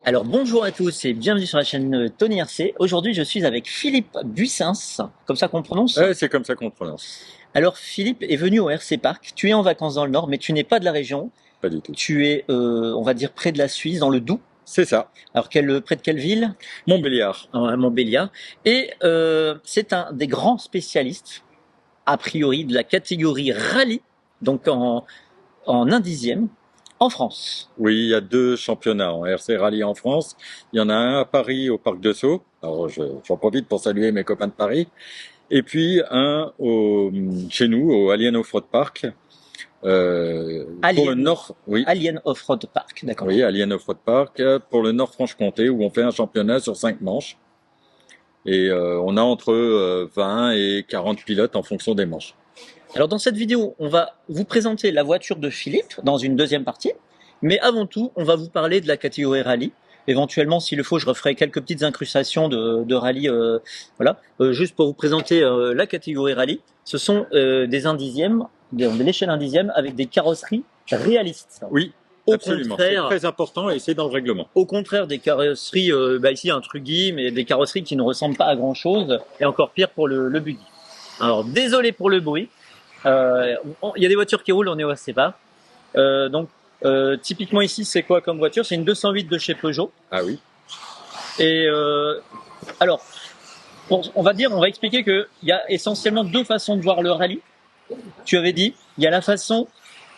Alors bonjour à tous et bienvenue sur la chaîne Tony RC. Aujourd'hui je suis avec Philippe Buissens, comme ça qu'on prononce. Ouais, c'est comme ça qu'on prononce. Alors Philippe est venu au RC Park, tu es en vacances dans le Nord mais tu n'es pas de la région. Pas du tout. Tu es, on va dire, près de la Suisse, dans le Doubs. C'est ça. Alors près de quelle ville? Montbéliard. À Montbéliard. Et c'est un des grands spécialistes, a priori, de la catégorie rallye, donc en 1/10e. En France. Oui, il y a 2 championnats en RC Rallye en France. Il y en a un à Paris au Parc de Sceaux. Alors j'en profite pour saluer mes copains de Paris. Et puis un chez nous au Alien Offroad Park. Pour le Nord, oui. Alien Offroad Park, d'accord. Oui, Alien Offroad Park pour le Nord-Franche-Comté où on fait un championnat sur 5 manches. Et on a entre 20 et 40 pilotes en fonction des manches. Alors dans cette vidéo, on va vous présenter la voiture de Philippe dans une deuxième partie, mais avant tout, on va vous parler de la catégorie rallye. Éventuellement, s'il le faut, je referai quelques petites incrustations de rallye, voilà, juste pour vous présenter la catégorie rallye. Ce sont des 1/10e, de l'échelle 1/10e avec des carrosseries réalistes. Oui, absolument. C'est très important et c'est dans le règlement. Au contraire des carrosseries, ici il y a un Trugy, mais des carrosseries qui ne ressemblent pas à grand chose, et encore pire pour le buggy. Alors désolé pour le bruit. Il y a des voitures qui roulent, on est au RC Park. Typiquement ici, c'est quoi comme voiture? C'est une 208 de chez Peugeot. Ah oui. Et alors, on va expliquer qu'il y a essentiellement 2 façons de voir le rallye. Tu avais dit, il y a la façon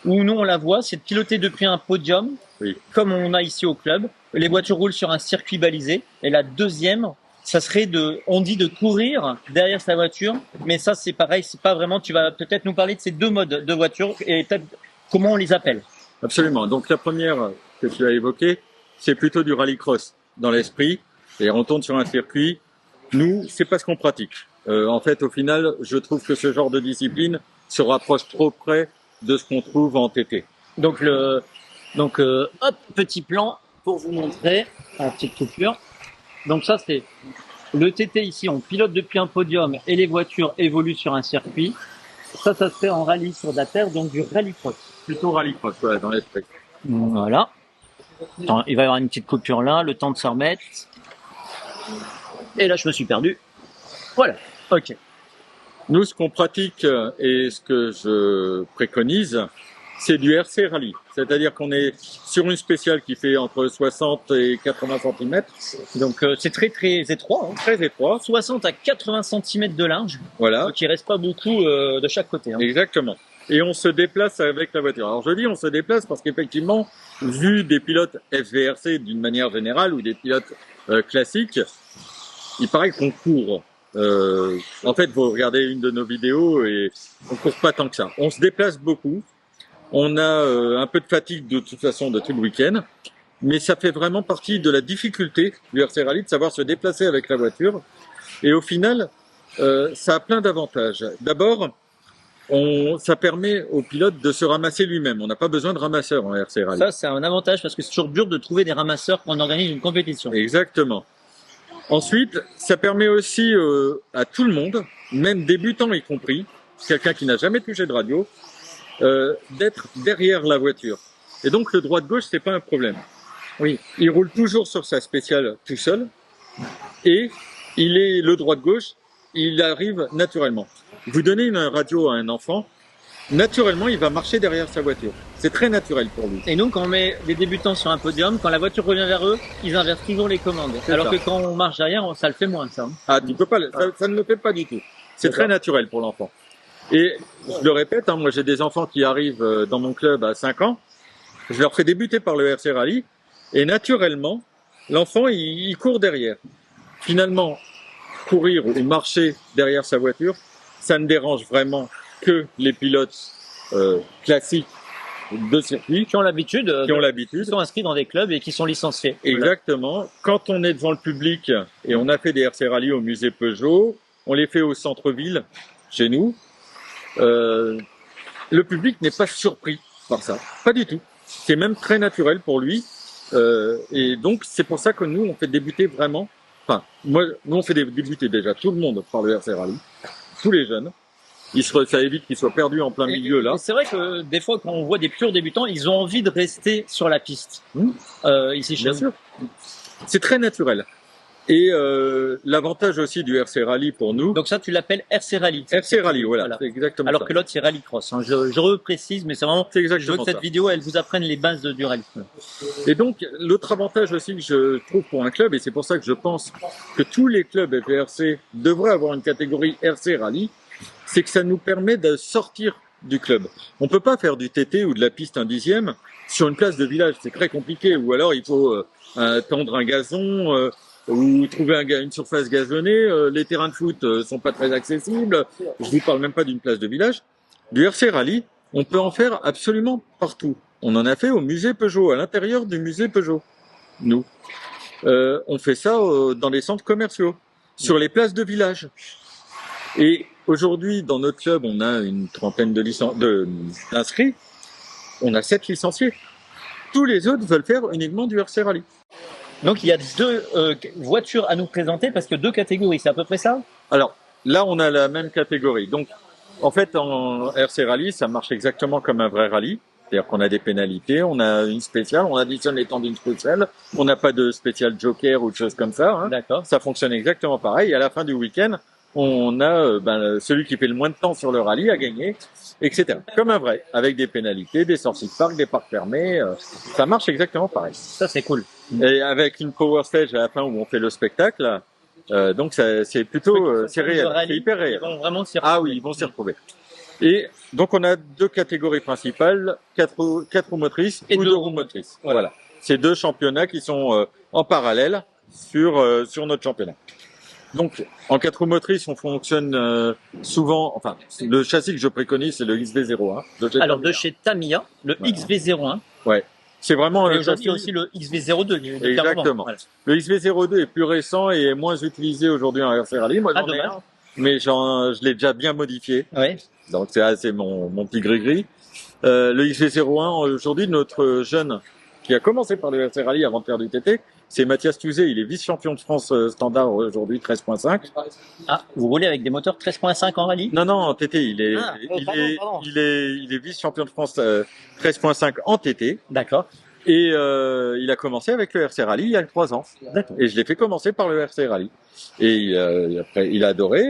où nous on la voit, c'est de piloter depuis un podium, oui, comme on a ici au club. Les voitures roulent sur un circuit balisé. Et la deuxième, ça serait on dit de courir derrière sa voiture, mais ça c'est pareil, c'est pas vraiment, tu vas peut-être nous parler de ces 2 modes de voiture et comment on les appelle. Absolument. Donc la première que tu as évoquée, c'est plutôt du rallycross dans l'esprit, et on tourne sur un circuit. Nous, c'est pas ce qu'on pratique. En fait, au final, je trouve que ce genre de discipline se rapproche trop près de ce qu'on trouve en TT. Donc hop, petit plan pour vous montrer la petite coupure. Donc ça c'est le TT ici, on pilote depuis un podium et les voitures évoluent sur un circuit. Ça se fait en rallye sur de la terre, donc du rallycross. Plutôt rallycross, ouais, dans l'esprit. Voilà. Attends, il va y avoir une petite coupure là, le temps de se remettre. Et là je me suis perdu. Voilà, ok. Nous, ce qu'on pratique et ce que je préconise, c'est du RC Rallye. C'est-à-dire qu'on est sur une spéciale qui fait entre 60 et 80 cm. Donc c'est très étroit. Hein. Très étroit. 60 à 80 cm de large. Voilà. Donc il reste pas beaucoup de chaque côté. Hein. Exactement. Et on se déplace avec la voiture. Alors je dis on se déplace parce qu'effectivement, vu des pilotes FVRC d'une manière générale ou des pilotes classiques, il paraît qu'on court. En fait, vous regardez une de nos vidéos et on court pas tant que ça. On se déplace beaucoup. On a un peu de fatigue de toute façon de tout le week-end, mais ça fait vraiment partie de la difficulté du RC Rally de savoir se déplacer avec la voiture. Et au final, ça a plein d'avantages. D'abord, ça permet au pilote de se ramasser lui-même. On n'a pas besoin de ramasseur en RC Rally. Ça, c'est un avantage parce que c'est toujours dur de trouver des ramasseurs quand on organise une compétition. Exactement. Ensuite, ça permet aussi à tout le monde, même débutant y compris, quelqu'un qui n'a jamais touché de radio, d'être derrière la voiture. Et donc le droite-gauche, c'est pas un problème. Oui. Il roule toujours sur sa spéciale tout seul, et le droite-gauche, il arrive naturellement. Vous donnez une radio à un enfant, naturellement, il va marcher derrière sa voiture. C'est très naturel pour lui. Et nous, quand on met des débutants sur un podium, quand la voiture revient vers eux, ils inversent toujours les commandes. Alors que quand on marche derrière, ça le fait moins, ça. Ah, tu peux pas, ça ne le fait pas du tout. C'est très naturel pour l'enfant. Et je le répète, moi j'ai des enfants qui arrivent dans mon club à 5 ans, je leur fais débuter par le RC Rally, et naturellement, l'enfant il court derrière. Finalement, courir ou marcher derrière sa voiture, ça ne dérange vraiment que les pilotes classiques de circuit qui ont l'habitude, qui sont inscrits dans des clubs et qui sont licenciés. Exactement. Voilà. Quand on est devant le public, et on a fait des RC Rally au musée Peugeot, on les fait au centre-ville, chez nous, le public n'est pas surpris par ça. Pas du tout. C'est même très naturel pour lui. Et donc, c'est pour ça que nous, on fait débuter vraiment, nous, on fait débuter déjà tout le monde par le RC Rally, tous les jeunes. Ça évite qu'ils soient perdus en plein milieu là. C'est vrai que des fois, quand on voit des purs débutants, ils ont envie de rester sur la piste. Ici chez Bien nous. sûr. C'est très naturel. Et l'avantage aussi du RC Rally pour nous. Donc ça, tu l'appelles RC Rally. RC Rally, voilà, c'est exactement Alors ça. que l'autre, c'est Rally Cross. Hein. Je reprécise, mais c'est vraiment. C'est Je veux exactement que cette ça. vidéo, elle vous apprenne les bases du rallye. Et donc, l'autre avantage aussi que je trouve pour un club, et c'est pour ça que je pense que tous les clubs FRC devraient avoir une catégorie RC Rally, c'est que ça nous permet de sortir du club. On peut pas faire du TT ou de la piste un dixième sur une place de village, c'est très compliqué. Ou alors il faut tendre un gazon ou trouver une surface gazonnée. Les terrains de foot sont pas très accessibles. Je vous parle même pas d'une place de village. Du RC Rally, on peut en faire absolument partout. On en a fait au musée Peugeot, à l'intérieur du musée Peugeot. Nous, on fait ça dans les centres commerciaux, sur les places de village. Et aujourd'hui, dans notre club, on a une trentaine d'inscrits. On a 7 licenciés. Tous les autres veulent faire uniquement du RC Rally. Donc il y a deux voitures à nous présenter parce que deux catégories, c'est à peu près ça? Alors là, on a la même catégorie. Donc en fait, en RC Rally, ça marche exactement comme un vrai rallye. C'est-à-dire qu'on a des pénalités, on a une spéciale, on additionne les temps d'une spéciale. On n'a pas de spécial joker ou de choses comme ça. Hein. D'accord. Ça fonctionne exactement pareil. Et à la fin du week-end, on a celui qui fait le moins de temps sur le rallye à gagner, etc. Comme un vrai, avec des pénalités, des sorties de parc, des parcs fermés. Ça marche exactement pareil. Ça, c'est cool. Et avec une power stage à la fin où on fait le spectacle, donc c'est plutôt c'est réel, c'est hyper réel. Ils vont vraiment s'y retrouver. Ah oui, ils vont s'y retrouver. Et donc on a deux catégories principales, 4 roues motrices et 2 roues motrices. Voilà. C'est deux championnats qui sont en parallèle sur notre championnat. Donc en 4 roues motrices, on fonctionne souvent, enfin le châssis que je préconise c'est le XV01. Alors de chez Tamiya, le XV01. Ouais. C'est vraiment et aujourd'hui aussi le XV02. Exactement. Voilà. Le XV02 est plus récent et est moins utilisé aujourd'hui en RC Rally. Moi, j'en ai un, mais je l'ai déjà bien modifié. Ouais. Donc c'est mon petit gris-gris. Le XV01, aujourd'hui, notre jeune qui a commencé par le RC Rally avant de faire du TT, c'est Mathias Tuzet. Il est vice-champion de France standard aujourd'hui, 13.5. Ah, vous roulez avec des moteurs 13.5 en rallye? Non, en TT. Il est vice-champion de France 13.5 en TT. D'accord. Et il a commencé avec le RC Rally il y a 3 ans. Et je l'ai fait commencer par le RC Rally. Et après, il a adoré.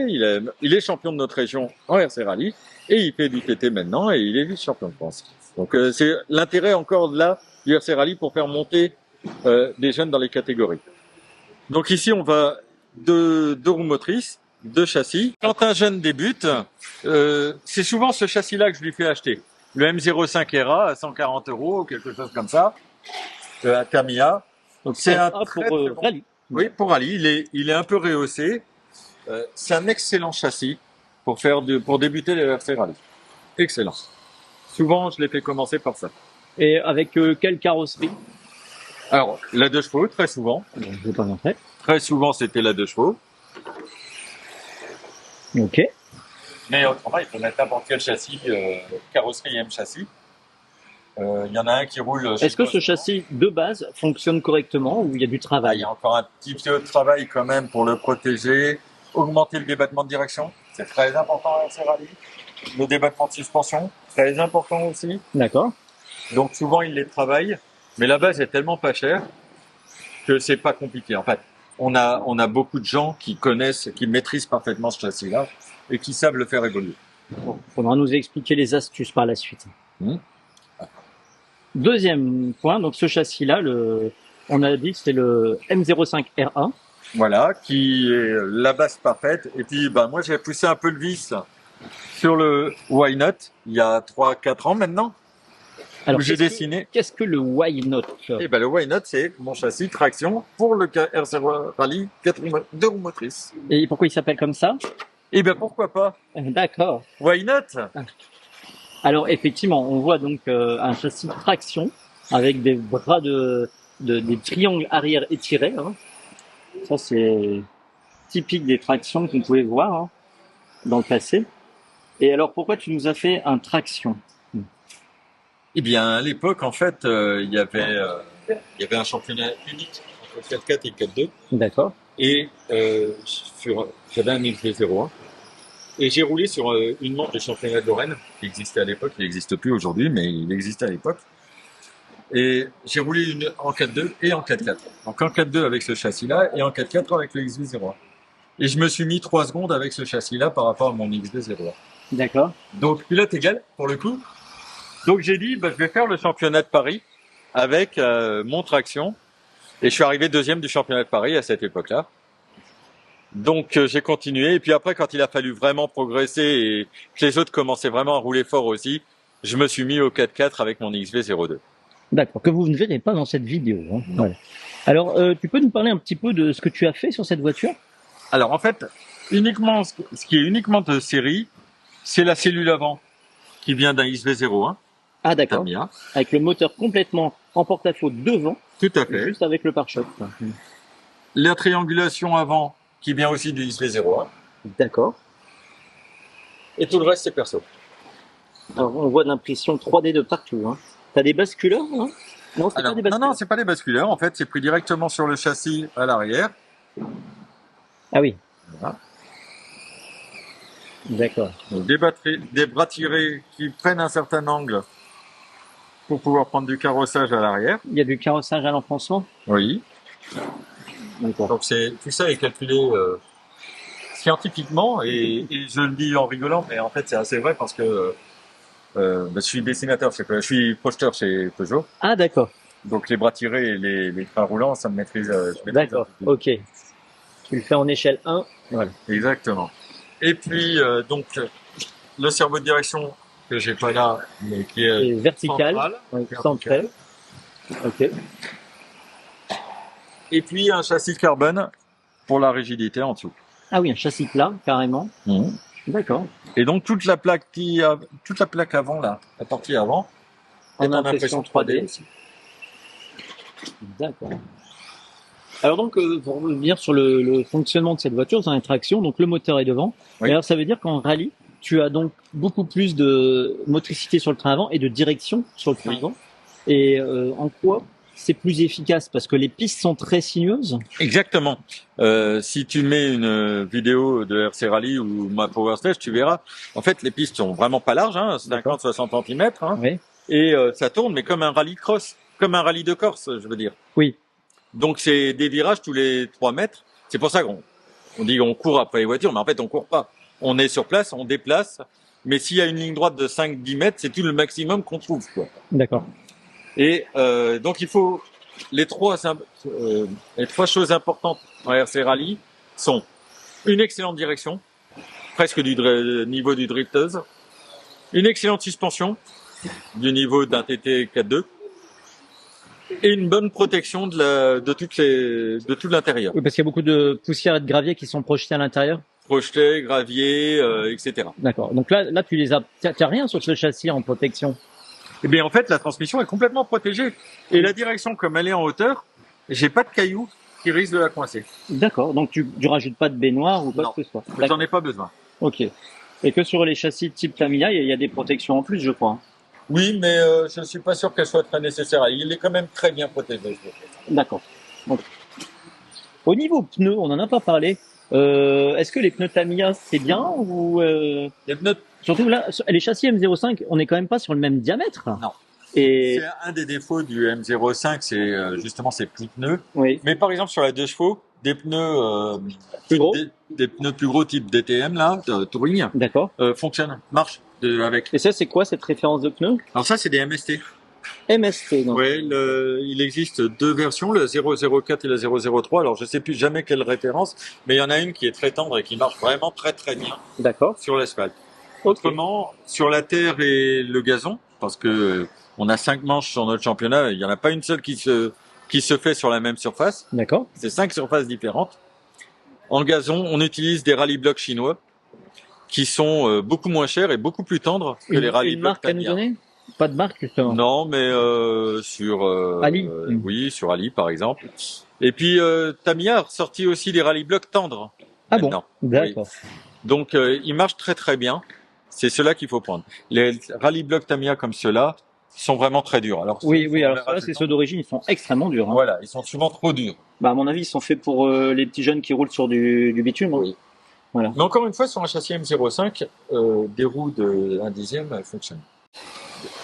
Il est champion de notre région en RC Rally. Et il fait du TT maintenant et il est vice-champion de France. Donc c'est l'intérêt encore de là du RC Rally pour faire monter des jeunes dans les catégories. Donc ici, on va deux roues motrices, 2 châssis. Quand un jeune débute, c'est souvent ce châssis-là que je lui fais acheter. Le M05 RA à 140 € ou quelque chose comme ça, à Tamiya. Donc c'est un pour rallye. Oui, pour rallye. Il est un peu rehaussé. C'est un excellent châssis pour débuter les RC Rally. Excellent. Souvent, je les fais commencer par ça. Et avec quelle carrosserie? Alors, la 2 chevaux, très souvent. Je vais pas montrer. Très souvent, c'était la 2 chevaux. Ok. Mais autrement, il peut mettre n'importe quel châssis, carrosserie M châssis. Il y en a un qui roule. Est-ce que ce châssis de base fonctionne correctement ou il y a du travail? Il y a encore un petit peu de travail quand même pour le protéger, augmenter le débattement de direction. C'est très important en RC Rally. Le débattement de suspension, très important aussi. D'accord. Donc souvent, il les travaille. Mais la base est tellement pas chère que c'est pas compliqué. En fait, on a beaucoup de gens qui connaissent, qui maîtrisent parfaitement ce châssis-là et qui savent le faire évoluer. Bon, faudra nous expliquer les astuces par la suite. Deuxième point, donc ce châssis-là, on a dit que c'était le M05 R1. Voilà, qui est la base parfaite. Et puis, moi, j'ai poussé un peu le vis sur le Why Not il y a 3-4 ans maintenant. Alors, j'ai dessiné. Qu'est-ce que le Why Not? Le Why Not, c'est mon châssis traction pour le RC Rally 2 roues motrices. Et pourquoi il s'appelle comme ça? Pourquoi pas? D'accord. Why Not? Alors, effectivement, on voit donc un châssis de traction avec des bras des triangles arrière étirés. Hein. Ça, c'est typique des tractions qu'on pouvait voir dans le passé. Et alors, pourquoi tu nous as fait un traction? À l'époque, en fait, il y avait un championnat unique entre 4-4 et 4-2. D'accord. Et j'avais un XV01. Et j'ai roulé sur une manche du championnat de Lorraine qui existait à l'époque. Il n'existe plus aujourd'hui, mais il existait à l'époque. Et j'ai roulé en 4.2 et en 4.4. Donc en 4.2 avec ce châssis-là et en 4.4 avec le XV01. Et je me suis mis 3 secondes avec ce châssis-là par rapport à mon XV01. D'accord. Donc pilote égal pour le coup. Donc j'ai dit, je vais faire le championnat de Paris avec mon traction. Et je suis arrivé deuxième du championnat de Paris à cette époque-là. Donc j'ai continué. Et puis après, quand il a fallu vraiment progresser et que les autres commençaient vraiment à rouler fort aussi, je me suis mis au 4.4 avec mon XV02. D'accord, que vous ne verrez pas dans cette vidéo. Hein. Voilà. Alors, tu peux nous parler un petit peu de ce que tu as fait sur cette voiture? Alors en fait, uniquement ce qui est uniquement de série, c'est la cellule avant qui vient d'un XV01. Ah d'accord. Tamiya. Avec le moteur complètement en porte-à-faux devant. Tout à fait. Juste avec le pare-choc. La triangulation avant qui vient aussi du XV01. D'accord. Et tout le reste c'est perso. Alors on voit de l'impression 3D de partout. Hein. T'as des basculeurs, hein? Non, c'est pas des basculeurs. Non, c'est pas des basculeurs. En fait, c'est pris directement sur le châssis à l'arrière. Ah oui. Voilà. D'accord. Donc, des bras tirés qui prennent un certain angle pour pouvoir prendre du carrossage à l'arrière. Il y a du carrossage à l'enfoncement? Oui. D'accord. Donc tout ça est calculé scientifiquement et je le dis en rigolant, mais en fait c'est assez vrai parce que je suis dessinateur, je suis projeteur chez Peugeot. Ah d'accord. Donc les bras tirés et les freins roulants, ça me maîtrise. D'accord. Ok. Tu le fais en échelle 1. Voilà. Exactement. Et puis donc le cerveau de direction que j'ai pas là, mais qui est vertical, central. Ok. Et puis un châssis carbone pour la rigidité en dessous. Ah oui, un châssis plat carrément. Mmh. D'accord. Et donc toute la plaque avant là, la partie avant, en impression 3D. Aussi. D'accord. Alors donc, pour revenir sur le fonctionnement de cette voiture, dans la traction, donc le moteur est devant. Oui. Et alors ça veut dire qu'en rallye, tu as donc beaucoup plus de motricité sur le train avant et de direction sur le train avant. Et en quoi c'est plus efficace? Parce que les pistes sont très sinueuses. Exactement. Si tu mets une vidéo de RC Rally ou ma Power Stage, tu verras. En fait, les pistes sont vraiment pas larges, hein, 50-60 cm. Hein, oui. Et ça tourne, mais comme un rallye cross, comme un rallye de Corse, je veux dire. Oui. Donc c'est des virages tous les 3 mètres. C'est pour ça qu'on dit on court après les voitures, mais en fait on court pas. On est sur place, on déplace. Mais s'il y a une ligne droite de 5-10 mètres, c'est tout le maximum qu'on trouve, quoi. D'accord. Et donc il faut les trois choses importantes en RC Rally sont une excellente direction, presque du niveau du drifteuse, une excellente suspension du niveau d'un TT 4.2 et une bonne protection de tout l'intérieur. Oui, parce qu'il y a beaucoup de poussière et de gravier qui sont projetés à l'intérieur. Projetés, gravier, etc. D'accord. Donc là, tu les as, t'as rien sur ce châssis en protection. Eh bien, en fait, la transmission est complètement protégée. Et la direction, comme elle est en hauteur, j'ai pas de cailloux qui risquent de la coincer. D'accord. Donc, tu rajoutes pas de baignoire ou quoi que ce soit. J'en ai pas besoin. Ok. Et que sur les châssis type Tamiya, il y a des protections en plus, je crois. Oui, mais je ne suis pas sûr qu'elles soient très nécessaires. Il est quand même très bien protégé. D'accord. Donc, au niveau pneus, on n'en a pas parlé. Est-ce que les pneus Tamiya, c'est bien ou Les pneus... Surtout là, les châssis M05, on n'est quand même pas sur le même diamètre. Non. Et... C'est un des défauts du M05, c'est justement ces petits pneus. Oui. Mais par exemple, sur la 2 chevaux, des pneus plus gros, des pneus plus gros type DTM là, de Touring, d'accord, fonctionnent, marchent avec. Et ça, c'est quoi cette référence de pneus? Alors ça, c'est des MST. MST, donc. Oui, il existe 2 versions, le 004 et le 003. Alors je sais plus jamais quelle référence, mais il y en a une qui est très tendre et qui marche vraiment très très bien. D'accord. Sur l'asphalte. Okay. Autrement, sur la terre et le gazon, parce que on a 5 manches sur notre championnat, il y en a pas une seule qui se fait sur la même surface. D'accord. C'est 5 surfaces différentes. En gazon, on utilise des rallye blocks chinois qui sont beaucoup moins chers et beaucoup plus tendres que les rallye blocks Tamiya. Une marque à nous donner? Pas de marque, justement. Non, mais sur Ali. Oui, sur Ali par exemple. Et puis Tamiya a ressorti aussi des rallye blocks tendres. Ah maintenant. Bon. D'accord. Oui. Donc ils marchent très très bien. C'est ceux-là qu'il faut prendre. Les rallye blocks Tamiya comme ceux-là sont vraiment très durs. Alors oui, alors ceux-là, c'est ceux d'origine, ils sont extrêmement durs. Hein. Voilà, ils sont souvent trop durs. Bah à mon avis, ils sont faits pour les petits jeunes qui roulent sur du bitume. Oui. Voilà. Mais encore une fois, sur un châssis M05, des roues de 1/10 fonctionnent.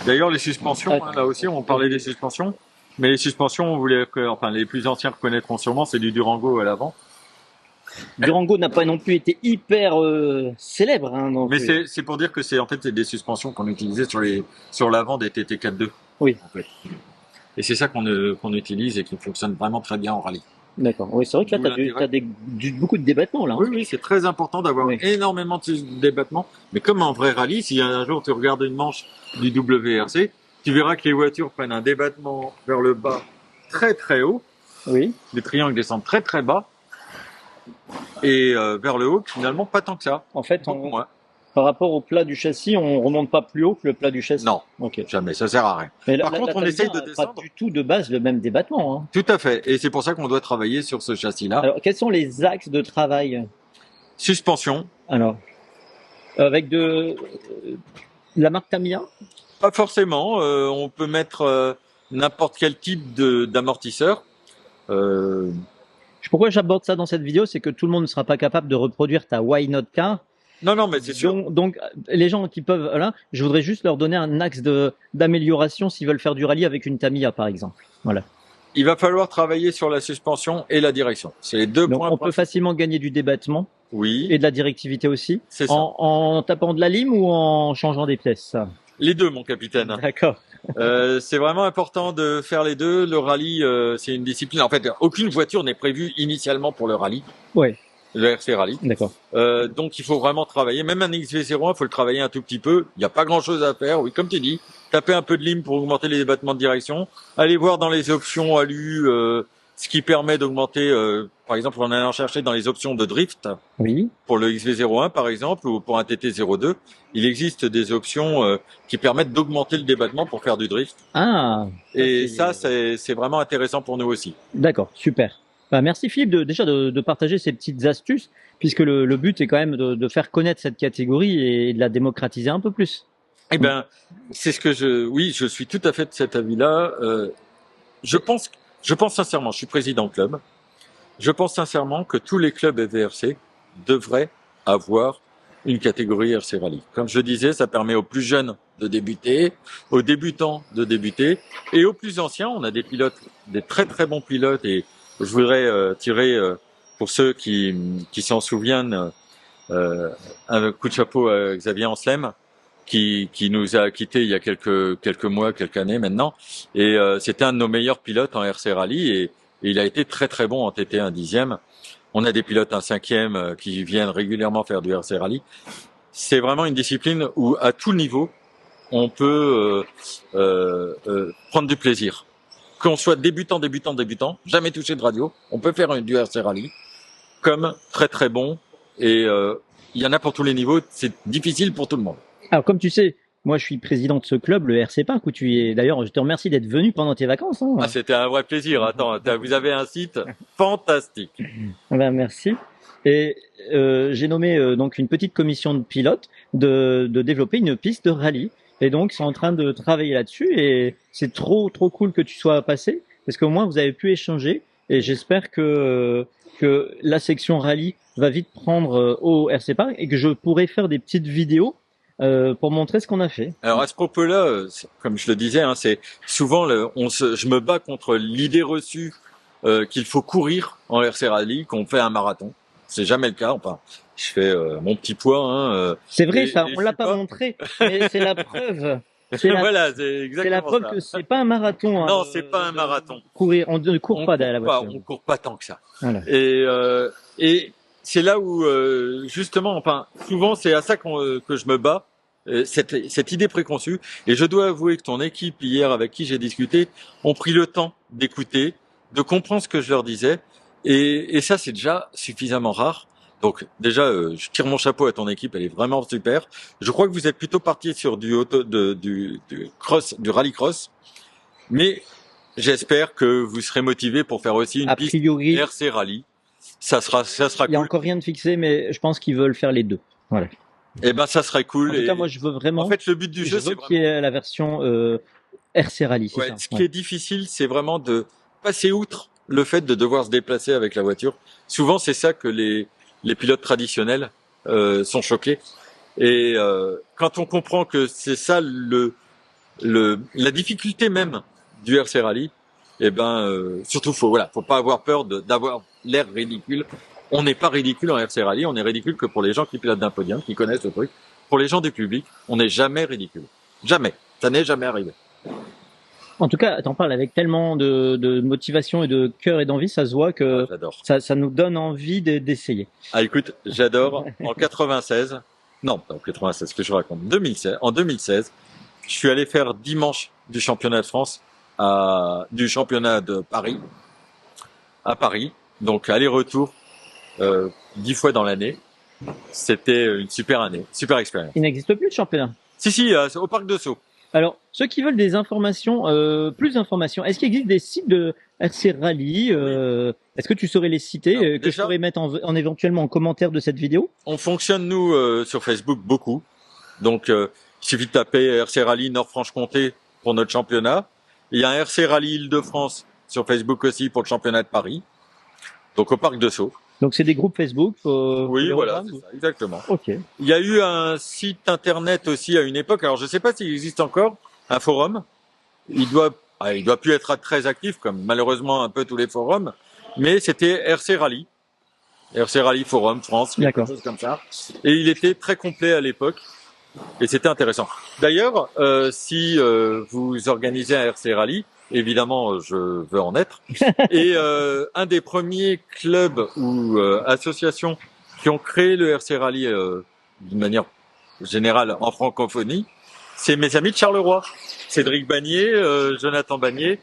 D'ailleurs, les suspensions, là aussi, on parlait des suspensions. Mais les suspensions, enfin, les plus anciens reconnaîtront sûrement, c'est du Durango à l'avant. Durango n'a pas non plus été hyper célèbre, hein, donc. Mais c'est pour dire que c'est en fait c'est des suspensions qu'on utilisait sur l'avant des TT42. Oui. En fait. Et c'est ça qu'on utilise et qui fonctionne vraiment très bien en rallye. D'accord. Oui, c'est vrai que là, tu as beaucoup de débattements, là. Oui, oui, c'est très important d'avoir énormément de débattements. Mais comme en vrai rallye, si un jour tu regardes une manche du WRC, tu verras que les voitures prennent un débattement vers le bas très très haut. Oui. Les triangles descendent très très bas. Et vers le haut, finalement, pas tant que ça. En fait, par rapport au plat du châssis, on remonte pas plus haut que le plat du châssis. Non, jamais, ça sert à rien. Mais par contre, on essaye de descendre. Pas du tout de base le même débattement. Hein. Tout à fait, et c'est pour ça qu'on doit travailler sur ce châssis-là. Alors, quels sont les axes de travail? Suspension. Alors, avec de la marque Tamiya? Pas forcément. On peut mettre n'importe quel type d'amortisseur. Pourquoi j'aborde ça dans cette vidéo, c'est que tout le monde ne sera pas capable de reproduire ta Why Not Car. Non, mais c'est sûr. Donc, les gens qui peuvent, là, je voudrais juste leur donner un axe d'amélioration s'ils veulent faire du rallye avec une Tamiya, par exemple. Voilà. Il va falloir travailler sur la suspension et la direction. C'est les deux points. On peut facilement gagner du débattement. Oui. Et de la directivité aussi. C'est ça. En tapant de la lime ou en changeant des pièces, ça? Les deux, mon capitaine. D'accord. C'est vraiment important de faire les deux. Le rallye, c'est une discipline. En fait, aucune voiture n'est prévue initialement pour le rallye. Oui. Le RC Rallye. D'accord. Donc, il faut vraiment travailler. Même un XV01, il faut le travailler un tout petit peu. Il n'y a pas grand-chose à faire. Oui, comme tu dis, taper un peu de lime pour augmenter les débattements de direction. Allez voir dans les options alu ce qui permet d'augmenter, par exemple, en allant chercher dans les options de drift. Oui. Pour le XV01, par exemple, ou pour un TT02, il existe des options qui permettent d'augmenter le débattement pour faire du drift. Ah. Et ça, c'est vraiment intéressant pour nous aussi. D'accord, super. Bah, merci Philippe de partager ces petites astuces, puisque le but est quand même de faire connaître cette catégorie et de la démocratiser un peu plus. Eh ben, c'est ce que je suis tout à fait de cet avis-là. Je pense sincèrement, je suis président de club, je pense sincèrement que tous les clubs FVRC devraient avoir une catégorie RC Rallye. Comme je disais, ça permet aux plus jeunes de débuter, aux débutants de débuter, et aux plus anciens, on a des pilotes, des très très bons pilotes, et je voudrais tirer, pour ceux qui s'en souviennent, un coup de chapeau à Xavier Anselme, qui nous a quittés il y a quelques mois, quelques années maintenant, et c'était un de nos meilleurs pilotes en RC Rallye, et il a été très très bon en TT 1 dixième. On a des pilotes 1/5 qui viennent régulièrement faire du RC Rallye. C'est vraiment une discipline où à tout niveau on peut prendre du plaisir. Qu'on soit débutant, jamais touché de radio, on peut faire du RC Rallye comme très très bon, et il y en a pour tous les niveaux. C'est difficile pour tout le monde. Alors comme tu sais, moi je suis président de ce club, le RC Parc, où tu es. D'ailleurs, je te remercie d'être venu pendant tes vacances. Hein. Ah, c'était un vrai plaisir. Attends, vous avez un site fantastique. Ben, merci. Et j'ai nommé donc une petite commission de pilotes de développer une piste de rallye. Et donc, ils sont en train de travailler là-dessus. Et c'est trop cool que tu sois passé, parce qu'au moins vous avez pu échanger. Et j'espère que la section rallye va vite prendre au RC Parc et que je pourrai faire des petites vidéos pour montrer ce qu'on a fait. Alors à ce propos-là, comme je le disais, hein, c'est souvent je me bats contre l'idée reçue qu'il faut courir en RC Rallye, qu'on fait un marathon. C'est jamais le cas. Enfin, je fais mon petit poids. Hein, c'est vrai, ça, on l'a pas montré, mais c'est la preuve. Voilà, c'est exactement ça. C'est la preuve que c'est pas un marathon. Non, c'est pas un marathon. Courir, on ne court pas derrière la voiture. On court pas tant que ça. Voilà. Et c'est là où justement, enfin, souvent c'est à ça que je me bats. Cette idée préconçue, et je dois avouer que ton équipe hier avec qui j'ai discuté ont pris le temps d'écouter, de comprendre ce que je leur disais, et ça c'est déjà suffisamment rare. Donc déjà, je tire mon chapeau à ton équipe, elle est vraiment super. Je crois que vous êtes plutôt parti sur du cross, du rallycross, mais j'espère que vous serez motivés pour faire aussi une piste RC Rallye. Ça sera cool. Il y a encore rien de fixé, mais je pense qu'ils veulent faire les deux. Voilà. Eh ben, ça serait cool. En tout cas, moi, je veux vraiment. En fait, le but du jeu, c'est qu'il y ait la version RC Rallye. Ouais, ce qui est difficile, c'est vraiment de passer outre le fait de devoir se déplacer avec la voiture. Souvent, c'est ça que les pilotes traditionnels sont choqués. Et quand on comprend que c'est ça la difficulté même du RC Rally, surtout faut pas avoir peur d'avoir l'air ridicule. On n'est pas ridicule en RC Rally, on est ridicule que pour les gens qui pilotent d'un podium, qui connaissent le truc. Pour les gens du public, on n'est jamais ridicule. Jamais. Ça n'est jamais arrivé. En tout cas, t'en parles avec tellement de motivation et de cœur et d'envie, ça se voit que ça nous donne envie d'essayer. Ah, écoute, j'adore. En 96, non, pas en 96, ce que je raconte. En 2016, je suis allé faire dimanche du championnat de France du championnat de Paris, à Paris. Donc, aller-retour, 10 fois dans l'année. C'était une super année, super expérience. Il n'existe plus de championnat? Si, au Parc de Sceaux. Alors, ceux qui veulent des informations, plus d'informations, est-ce qu'il existe des sites de RC Rally Est-ce que tu saurais les citer, que déjà, je pourrais mettre en éventuellement en commentaire de cette vidéo? On fonctionne, nous, sur Facebook, beaucoup. Donc, il suffit de taper RC Rally Nord-Franche-Comté pour notre championnat. Il y a un RC Rally Île-de-France sur Facebook aussi pour le championnat de Paris. Donc, au Parc de Sceaux. Donc, c'est des groupes Facebook oui, voilà, c'est ça, exactement. Ok. Il y a eu un site internet aussi à une époque. Alors, je ne sais pas s'il existe encore, un forum. Il doit plus être très actif, comme malheureusement un peu tous les forums. Mais c'était RC Rally. RC Rally Forum France, quelque chose comme ça. Et il était très complet à l'époque. Et c'était intéressant. D'ailleurs, si vous organisez un RC Rally, évidemment, je veux en être. Et un des premiers clubs ou associations qui ont créé le RC Rally d'une manière générale en francophonie, c'est mes amis de Charleroi. Cédric Bagné, Jonathan Bagné.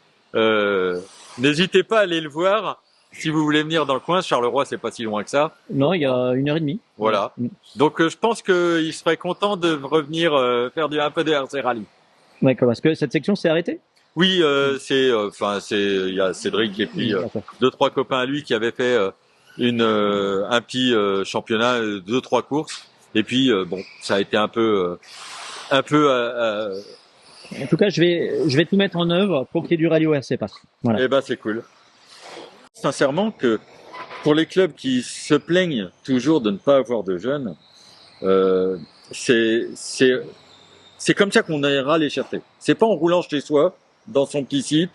N'hésitez pas à aller le voir si vous voulez venir dans le coin. Charleroi, c'est pas si loin que ça. Non, il y a 1h30. Voilà. Donc, je pense qu'il serait content de revenir faire un peu de RC Rally. D'accord, parce que cette section s'est arrêtée? Oui, il y a Cédric et puis 2-3 copains à lui qui avaient fait un petit championnat, 2-3 courses. Et puis ça a été un peu. En tout cas, je vais tout mettre en œuvre pour qu'il y ait du rallye au RC Pass. Voilà. Eh ben, c'est cool. Sincèrement que pour les clubs qui se plaignent toujours de ne pas avoir de jeunes, c'est comme ça qu'on ira les chercher. C'est pas en roulant chez soi, dans son petit site,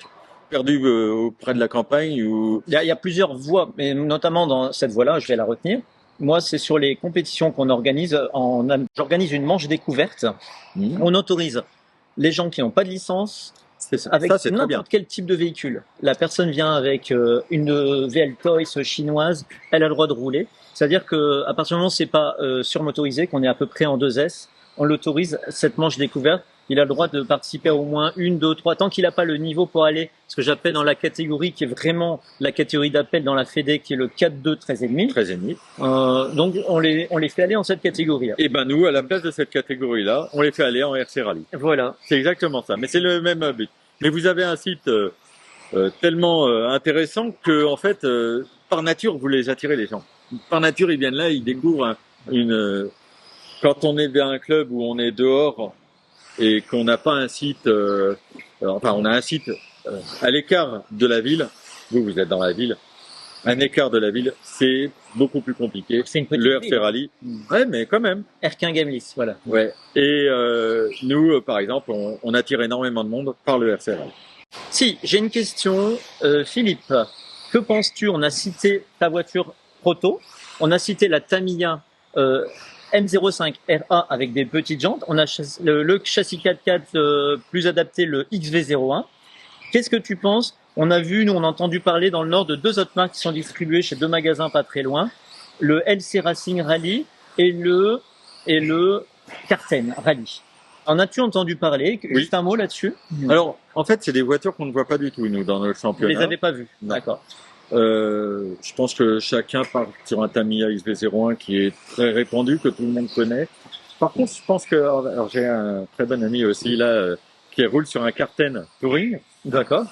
perdu auprès de la campagne. Il y a plusieurs voies, mais notamment dans cette voie-là, je vais la retenir. Moi, c'est sur les compétitions qu'on organise. J'organise une manche découverte. On autorise les gens qui n'ont pas de licence avec n'importe quel type de véhicule. La personne vient avec une VL Toys chinoise, elle a le droit de rouler. C'est-à-dire que à partir du moment où c'est pas surmotorisé, qu'on est à peu près en 2S, on l'autorise, cette manche découverte. Il a le droit de participer à au moins 1, 2, 3, tant qu'il n'a pas le niveau pour aller, ce que j'appelle dans la catégorie qui est vraiment la catégorie d'appel dans la Fédé, qui est le 4-2 13,5. 13,5. Donc on les fait aller en cette catégorie-là. Et ben nous, à la place de cette catégorie-là, on les fait aller en RC Rally. Voilà. C'est exactement ça. Mais c'est le même but. Mais vous avez un site tellement intéressant que en fait, par nature, vous les attirez les gens. Par nature, ils viennent là, ils découvrent quand on est dans un club où on est dehors et qu'on n'a pas un site, on a un site à l'écart de la ville. Vous êtes dans la ville. Un écart de la ville, c'est beaucoup plus compliqué. C'est une petite le RC Rally. Ouais, mais quand même. Erquin Gamelis, voilà. Ouais. Et nous, par exemple, on attire énormément de monde par le RC Rally. Si, j'ai une question. Philippe, que penses-tu? On a cité ta voiture proto, on a cité la Tamiya M05 RA avec des petites jantes, on a le châssis 4x4 plus adapté, le XV01. Qu'est-ce que tu penses? On a vu, nous on a entendu parler dans le Nord de 2 autres marques qui sont distribuées chez 2 magasins pas très loin, le LC Racing Rally et le Carten Rally. En as-tu entendu parler? Oui. Juste un mot là-dessus? Alors, en fait, c'est des voitures qu'on ne voit pas du tout, nous, dans notre championnat. Vous les avez pas vues? D'accord. Je pense que chacun part sur un Tamiya XV01 qui est très répandu, que tout le monde connaît. Par contre, je pense que, alors j'ai un très bon ami aussi là, qui roule sur un Carten Touring. D'accord.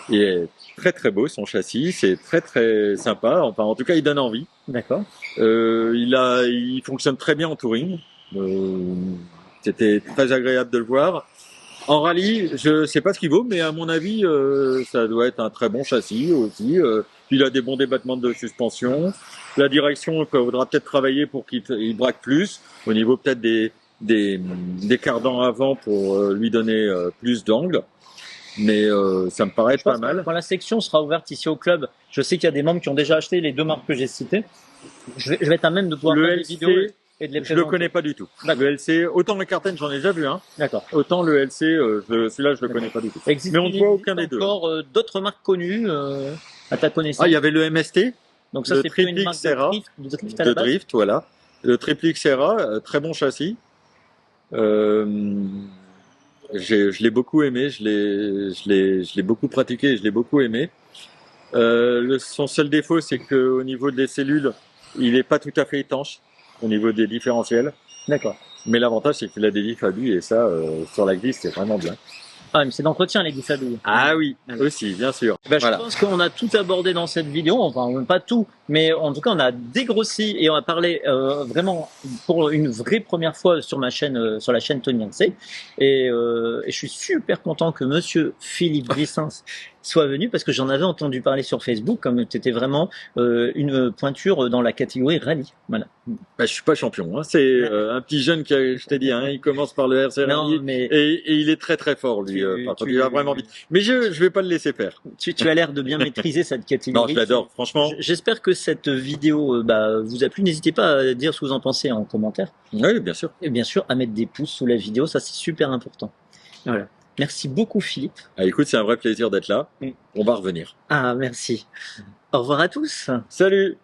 Il est très très beau son châssis, c'est très très sympa. Enfin, en tout cas, il donne envie. D'accord. Il fonctionne très bien en touring. C'était très agréable de le voir. En rallye, je sais pas ce qu'il vaut, mais à mon avis, ça doit être un très bon châssis aussi. Il a des bons débattements de suspension. La direction, il faudra peut-être travailler pour qu'il braque plus, au niveau peut-être des des cardans avant pour lui donner plus d'angle. Mais ça me paraît pas mal. Quand la section sera ouverte ici au club, je sais qu'il y a des membres qui ont déjà acheté les 2 marques que j'ai citées. Je vais être à même de pouvoir faire des vidéos et de les présenter. Je le connais pas du tout. Le LC, autant le Carten, j'en ai déjà vu, hein. D'accord. Autant le LC, celui-là, je le connais pas du tout. Mais on ne voit aucun des deux. Encore d'autres marques connues à ta connaissance. Ah, il y avait le MST. Donc ça, c'est une marque de drift, voilà. Le Triplix Serra, très bon châssis. Je l'ai beaucoup aimé, je l'ai beaucoup pratiqué, je l'ai beaucoup aimé. Son seul défaut, c'est qu'au niveau des cellules, il n'est pas tout à fait étanche au niveau des différentiels. D'accord. Mais l'avantage, c'est qu'il a des diffs à lui et ça, sur la glisse, c'est vraiment bien. Ah, mais c'est d'entretien, les diffs à douille. Ah oui, aussi, bien sûr. Ben, voilà. Je pense qu'on a tout abordé dans cette vidéo, enfin pas tout, mais en tout cas on a dégrossi et on a parlé vraiment pour une vraie première fois sur ma chaîne, sur la chaîne Tony Hanse. Et je suis super content que Monsieur Philippe Vicens soit venu parce que j'en avais entendu parler sur Facebook comme tu étais vraiment une pointure dans la catégorie rallye. Voilà. Bah, je suis pas champion, hein. C'est un petit jeune qui, je t'ai dit, hein, il commence par le RC Rally et il est très très fort lui. Il va vraiment vite. Mais je vais pas le laisser faire. Tu as l'air de bien maîtriser cette catégorie. Non, je l'adore, franchement. J'espère que cette vidéo vous a plu. N'hésitez pas à dire ce que vous en pensez en commentaire. Oui, bien sûr. Et bien sûr, à mettre des pouces sous la vidéo, ça c'est super important. Voilà. Merci beaucoup Philippe. Ah, écoute, c'est un vrai plaisir d'être là. On va revenir. Ah, merci. Au revoir à tous. Salut.